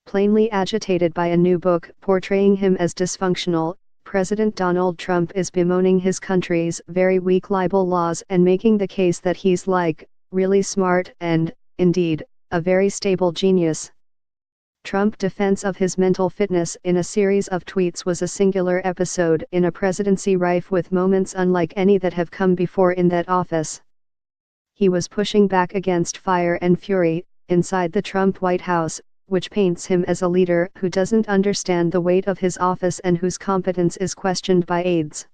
plainly agitated by a new book portraying him as dysfunctional. President Donald Trump is bemoaning his country's very weak libel laws and making the case that he's really smart and, indeed, a very stable genius. Trump's defense of his mental fitness in a series of tweets was a singular episode in a presidency rife with moments unlike any that have come before in that office. He was pushing back against fire and fury inside the Trump White House, which paints him as a leader who doesn't understand the weight of his office and whose competence is questioned by aides.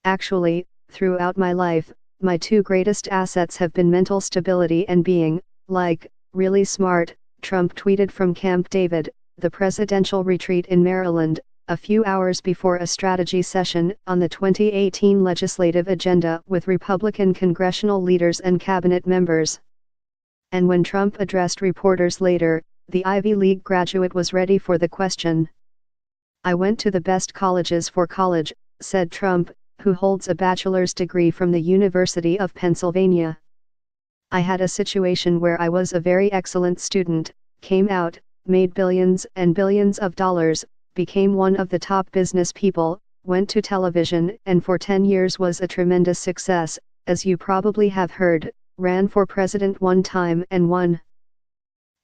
Actually, throughout my life, my two greatest assets have been mental stability and being, really smart, Trump tweeted from Camp David, the presidential retreat in Maryland, a few hours before a strategy session on the 2018 legislative agenda with Republican congressional leaders and cabinet members. And when Trump addressed reporters later, the Ivy League graduate was ready for the question. "I went to the best colleges for college," said Trump, who holds a bachelor's degree from the University of Pennsylvania. "I had a situation where I was a very excellent student, came out, made billions and billions of dollars, became one of the top business people, went to television and for 10 years was a tremendous success, as you probably have heard, ran for president one time and won."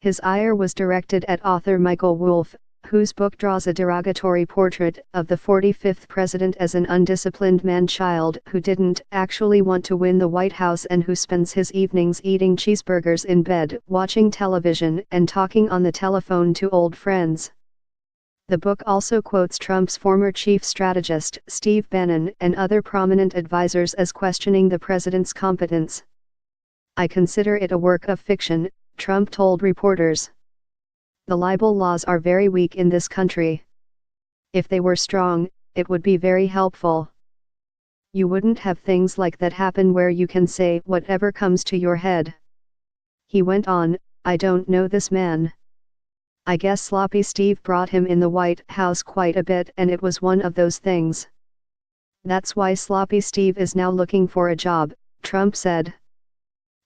His ire was directed at author Michael Wolff, whose book draws a derogatory portrait of the 45th president as an undisciplined man-child who didn't actually want to win the White House and who spends his evenings eating cheeseburgers in bed, watching television and talking on the telephone to old friends. The book also quotes Trump's former chief strategist Steve Bannon and other prominent advisors as questioning the president's competence. "I consider it a work of fiction," Trump told reporters. "The libel laws are very weak in this country. If they were strong, it would be very helpful. You wouldn't have things like that happen where you can say whatever comes to your head." He went on, "I don't know this man. I guess Sloppy Steve brought him in the White House quite a bit and it was one of those things. That's why Sloppy Steve is now looking for a job," Trump said.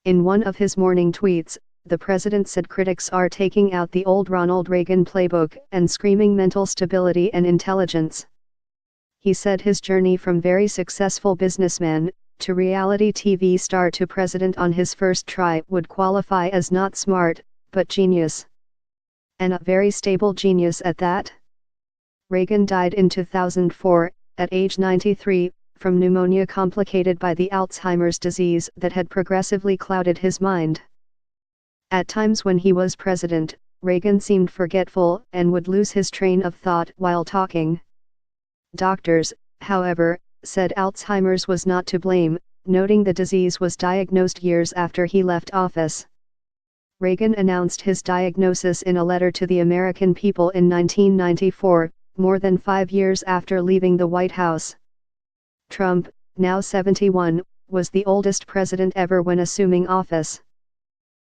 In one of his morning tweets, the president said critics are taking out the old Ronald Reagan playbook and screaming mental stability and intelligence. He said his journey from very successful businessman to reality TV star to president on his first try would qualify as not smart, but genius. And a very stable genius at that. Reagan died in 2004, at age 93, from pneumonia complicated by the Alzheimer's disease that had progressively clouded his mind. At times when he was president, Reagan seemed forgetful and would lose his train of thought while talking. Doctors, however, said Alzheimer's was not to blame, noting the disease was diagnosed years after he left office. Reagan announced his diagnosis in a letter to the American people in 1994, more than 5 years after leaving the White House. Trump, now 71, was the oldest president ever when assuming office.